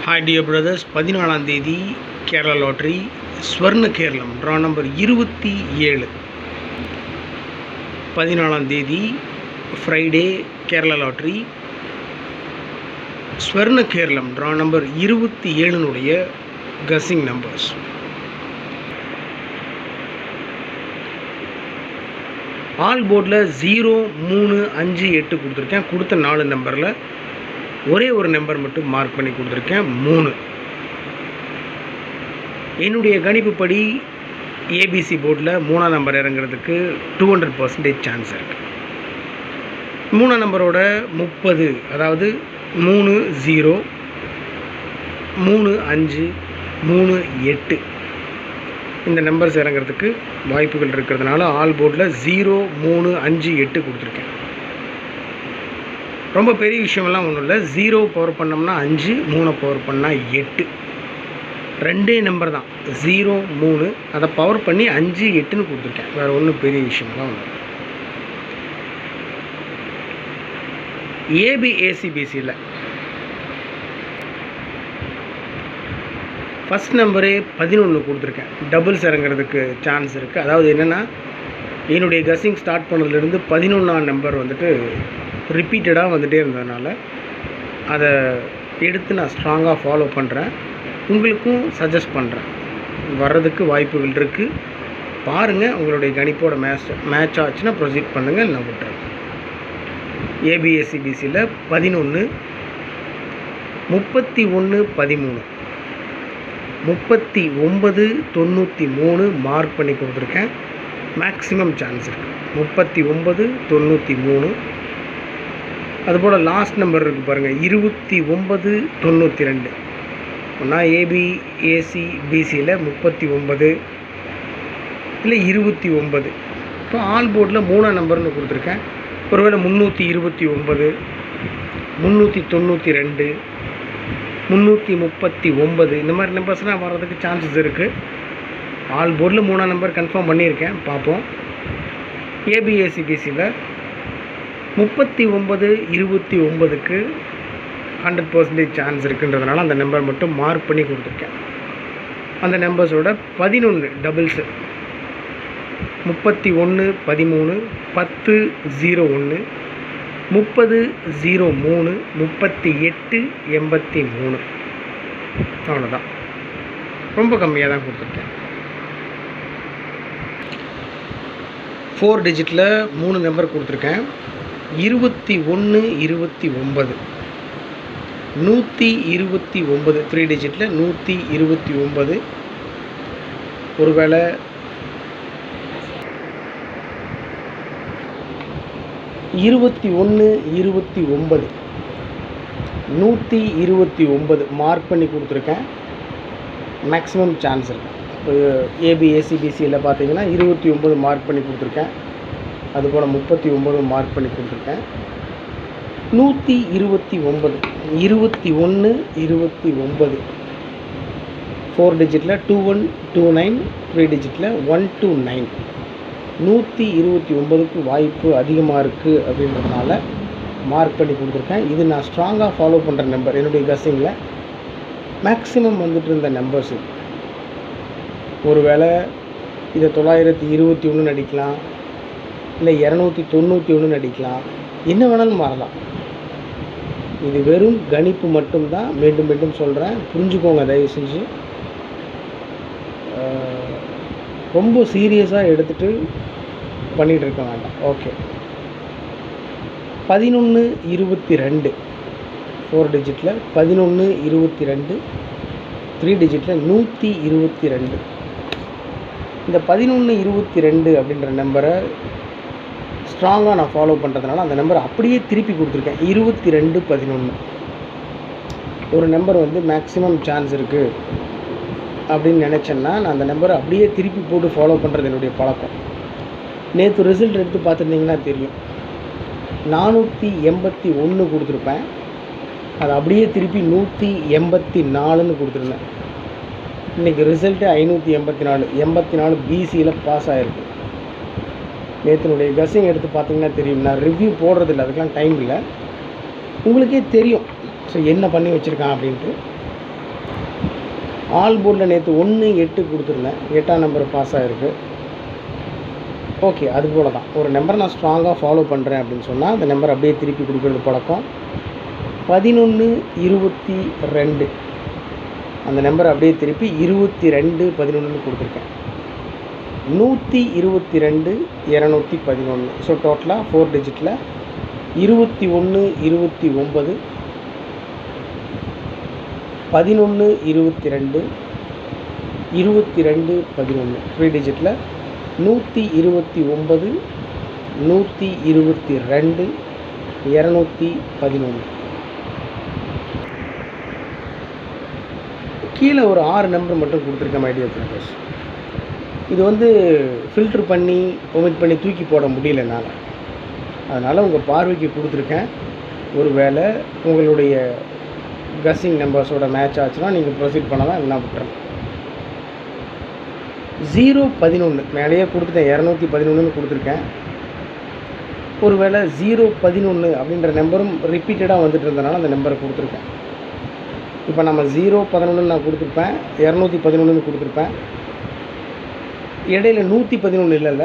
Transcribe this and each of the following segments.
Hi dear brothers, 14ஆம் தேதி Kerala lottery Swarna Keralam draw number 27. 14ஆம் தேதி Friday Kerala lottery Swarna Keralam draw number 27னுடைய கசிங் நம்பர்ஸ். ஆல் போர்டில் 0, 3, 5, 8 கொடுத்துருக்கேன். கொடுத்த 4 நம்பரில் ஒரே ஒரு நம்பர் மட்டும் மார்க் பண்ணி கொடுத்துருக்கேன், 3. என்னுடைய கணிப்புப்படி ஏபிசி போர்டில் 3ஆம் நம்பர் இறங்குறதுக்கு 200% சான்ஸ் இருக்குது. 3ஆம் நம்பரோட 30, அதாவது 3, 0, 3, 5, 3, 8 இந்த நம்பர்ஸ் இறங்குறதுக்கு வாய்ப்புகள் இருக்கிறதுனால ஆல் போர்டில் 0, 3, 5, 8 கொடுத்துருக்கேன். ரொம்ப பெரிய விஷயமெல்லாம் ஒன்றும் இல்லை. 0 பவர் பண்ணோம்னா 5, 3 பவர் பண்ணால் 8, ரெண்டே நம்பர் தான், 0, 3. அதை பவர் பண்ணி 5, 8ன்னு கொடுத்துருக்கேன். வேறு ஒன்றும் பெரிய விஷயமெல்லாம் ஒன்று. ஏபிஏசிபிசியில் ஃபஸ்ட் நம்பரே 11 கொடுத்துருக்கேன். டபுள்ஸ் இறங்குறதுக்கு சான்ஸ் இருக்குது. அதாவது என்னென்னா, என்னுடைய கசிங் ஸ்டார்ட் பண்ணதுலேருந்து 11ஆம் நம்பர் வந்துட்டு ரிப்பீட்டடாக வந்துகிட்டே இருந்ததுனால அதை எடுத்து நான் ஸ்ட்ராங்காக ஃபாலோ பண்ணுறேன். உங்களுக்கும் சஜஸ்ட் பண்ணுறேன். வர்றதுக்கு வாய்ப்புகள் இருக்குது. பாருங்கள், உங்களுடைய கணிப்போட மேட்ச் ஆச்சுன்னா ப்ரொசீட் பண்ணுங்கள், நான் விட்டுறேன். ஏபிஎஸ்சிபிசியில் 11, 31, 13, 39, 93 மார்க் பண்ணி கொடுத்துருக்கேன். மேக்ஸிமம் சான்ஸ் இருக்குது. 39, 93. அதுபோல் லாஸ்ட் நம்பர் இருக்குது பாருங்கள், 29, 92. நான் ஏபிஏசிபிசியில் 39 இல்லை 29. இப்போ ஆல் போர்டில் 3ஆம் நம்பர்னு கொடுத்துருக்கேன். ஒருவேளை 329, 392, 339 இந்த மாதிரி நம்பர்ஸ்லாம் வர்றதுக்கு சான்சஸ் இருக்குது. ஆல் போர்டில் 3ஆம் நம்பர் கன்ஃபார்ம் பண்ணியிருக்கேன், பார்ப்போம். ஏபிஎஸ்சிபிசியில் 39, 29க்கு 100% சான்ஸ் இருக்குன்றதுனால அந்த நம்பர் மட்டும் மார்க் பண்ணி கொடுத்துருக்கேன். அந்த நம்பர்ஸோட 11 டபுள்ஸு 31, 13, 10, 01, 30, 03, 38, 83. அவ்வளோதான், ரொம்ப கம்மியாக தான் கொடுத்துருக்கேன். 4 டிஜிட்டில் 3 நம்பர் கொடுத்துருக்கேன். 21, 29, 129. 3 டிஜிட்டில் 129. ஒருவேளை 21, 29, 129 மார்க் பண்ணி கொடுத்துருக்கேன். மேக்ஸிமம் சான்ஸ் இருக்குது. இப்போ ஏபிஏசிபிசியில் பார்த்தீங்கன்னா 29 மார்க் பண்ணி கொடுத்துருக்கேன். அதுபோல் 39 மார்க் பண்ணி கொடுத்துருக்கேன். 129, 21, 29. 4 டிஜிட்டில் 21, 29. 3 டிஜிட்டில் 129. 129க்கு வாய்ப்பு அதிகமாக இருக்குது அப்படின்றதுனால மார்க் பண்ணி கொடுத்துருக்கேன். இது நான் ஸ்ட்ராங்காக ஃபாலோ பண்ணுற நம்பர். என்னுடைய கசிங்கில் மேக்ஸிமம் வந்துட்டு இருந்த நம்பர்ஸ் இது. ஒருவேளை இதை 921 அடிக்கலாம், இல்லை 291 அடிக்கலாம், என்ன வேணாலும் மாறலாம். இது வெறும் கணிப்பு மட்டும்தான். மீண்டும் மீண்டும் சொல்கிறேன், புரிஞ்சுக்கோங்க தயவு செஞ்சு. ரொம்ப சீரியஸாக எடுத்துகிட்டு பண்ணிகிட்டு இருக்க வேண்டாம். ஓகே. 11, 22. 4 டிஜிட்டில் 11, 22. 3 டிஜிட்டில் 122. இந்த 11, 22 அப்படின்ற நம்பரை ஸ்ட்ராங்காக நான் ஃபாலோ பண்ணுறதுனால அந்த நம்பரை அப்படியே திருப்பி கொடுத்துருக்கேன். 22, 11. ஒரு நம்பர் வந்து மேக்ஸிமம் சான்ஸ் இருக்குது அப்படின்னு நினச்சேன்னா நான் அந்த நம்பரை அப்படியே திருப்பி போட்டு ஃபாலோ பண்ணுறது என்னுடைய பழக்கம். நேற்று ரிசல்ட் எடுத்து பார்த்துருந்தீங்கன்னா தெரியும், 481 கொடுத்துருப்பேன். அதை அப்படியே திருப்பி 184ன்னு கொடுத்துருந்தேன். இன்றைக்கி ரிசல்ட்டு 584. 84 பிசியில் பாஸ் ஆகிருக்கு. நேற்றுனுடைய கசிங் எடுத்து பார்த்தீங்கன்னா தெரியும். நான் ரிவ்யூ போடுறதில்ல, அதுக்கெலாம் டைம் இல்லை. உங்களுக்கே தெரியும் ஸோ என்ன பண்ணி வச்சுருக்கான் அப்படின்ட்டு. ஆல் போர்டில் நேற்று 1 8 கொடுத்துருந்தேன், 8ஆம் நம்பர் பாஸ் ஆகிருக்கு. ஓகே, அது போல தான் ஒரு நம்பரை நான் ஸ்ட்ராங்காக ஃபாலோ பண்ணுறேன் அப்படின்னு சொன்னால் அந்த நம்பர் அப்படியே திருப்பி கொடுக்குறது பழக்கம். 11 22 அந்த நம்பரை அப்படியே திருப்பி 22 11 கொடுத்துருக்கேன். 122 211. ஸோ டோட்டலாக 4 டிஜிட்டில் 21 29 11 22 22 11 3 டிஜிட்டில் 129 122 211. கீழே ஒரு 6 நம்பர் மட்டும் கொடுத்துருக்கேன் மை டியர் ஃப்ரெண்ட்ஸ். இது வந்து ஃபில்ட்ரு பண்ணி ஒமிட் பண்ணி தூக்கி போட முடியல என்னால். அதனால் உங்கள் பார்வைக்கு கொடுத்துருக்கேன். ஒரு வேளை உங்களுடைய கஸ்ஸிங் நம்பர்ஸோட மேட்ச் ஆச்சுன்னா நீங்கள் ப்ரொசீட் பண்ணலாம், இல்லைனா விட்டுறேன். 011 மேலேயே கொடுத்துட்டேன், 211 கொடுத்துருக்கேன். ஒரு வேளை 011 அப்படின்ற நம்பரும் ரிப்பீட்டடாக வந்துட்டு இருந்தனால அந்த நம்பரை கொடுத்துருக்கேன். இப்போ நம்ம 011 நான் கொடுத்துருப்பேன், 211 கொடுத்துருப்பேன். இடையில 111 இல்லைல்ல,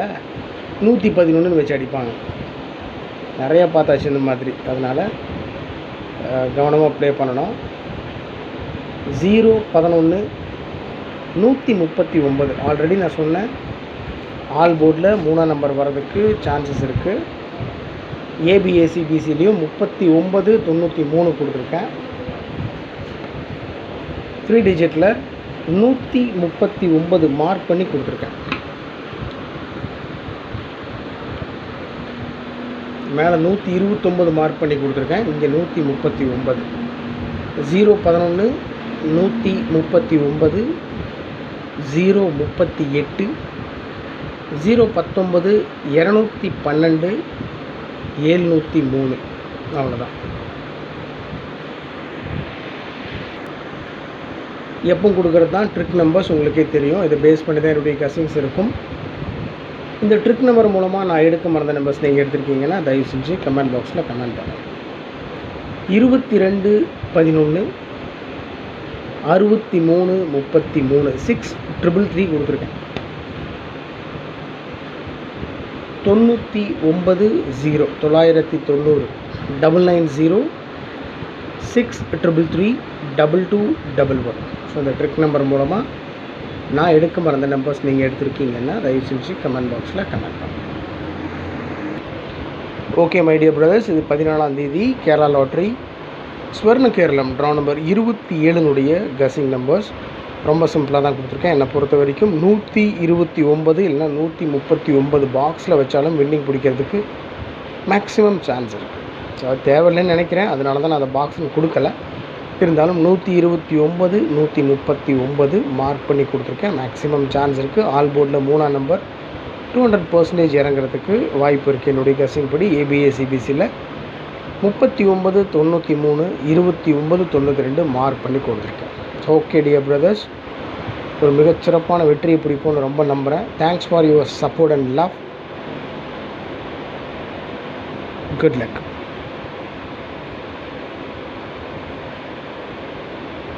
111 வச்சு அடிப்பாங்க. நிறையா பார்த்தாச்சு இந்த மாதிரி. அதனால் கவனமாக ப்ளே பண்ணணும். 011 139 ஆல்ரெடி நான் சொன்னேன். ஆல் போர்டில் 3ஆம் நம்பர் வர்றதுக்கு சான்சஸ் இருக்குது. ஏபிஏசிபிசிலையும் 39 93 கொடுத்துருக்கேன். 3 டிஜிட்டில் 139 மார்க் பண்ணி கொடுத்துருக்கேன். மேலே 129 மார்க் பண்ணி கொடுத்துருக்கேன், இங்கே 139. 011 139 038 019 212 703. அவ்வளோதான். எப்போ கொடுக்குறது தான் ட்ரிக் நம்பர்ஸ் உங்களுக்கே தெரியும். இதை பேஸ் பண்ணி தான் என்னுடைய கசிங்ஸ் இருக்கும். இந்த ட்ரிக் நம்பர் மூலமாக நான் எடுக்க மறந்த நம்பர்ஸ் நீங்கள் எடுத்துருக்கீங்கன்னா தயவு செஞ்சு கமெண்ட் பாக்ஸில் கமெண்ட் பண்ணுங்கள். 22 11 63 33 6333 கொடுத்துருக்கேன். 99 0 990 990 6333 2211. ஸோ இந்த ட்ரிக் நம்பர் மூலமாக நான் எடுக்க மறந்த நம்பர்ஸ் நீங்கள் எடுத்துருக்கீங்கன்னா தயவு செஞ்சு கமெண்ட் பாக்ஸில் கமெண்ட் பண்ணுங்கள். ஓகே மை டியர் பிரதர்ஸ், இது 14ஆம் தேதி Kerala lottery Swarna Keralam draw number 27 கசிங் numbers. ரொம்ப சிம்பிளாக தான் கொடுத்துருக்கேன். என்னை பொறுத்த வரைக்கும் 129 இல்லைனா 139 பாக்ஸில் வச்சாலும் வின்னிங் பிடிக்கிறதுக்கு மேக்ஸிமம் சான்ஸ் இருக்குது. அது தேவையில்லைன்னு நினைக்கிறேன், அதனால தான் நான் அந்த பாக்ஸுன்னு கொடுக்கல. இருந்தாலும் 129 139 மார்க் பண்ணி கொடுத்துருக்கேன். மேக்ஸிமம் சான்ஸ் இருக்குது. ஆல் போர்டில் 3ஆம் நம்பர் 200% இறங்குறதுக்கு வாய்ப்பு இருக்குது. என்னுடைய கசிங் படி ஏபிஏசிபிசியில் 39 93 29 92 மார்க் பண்ணி கொடுத்துருக்கேன். ஓகே டியர் பிரதர்ஸ், ஒரு மிகச்சிறப்பான வெற்றியை பிடிப்போம்னு ரொம்ப நம்புகிறேன். Thanks for your support and love. Good luck.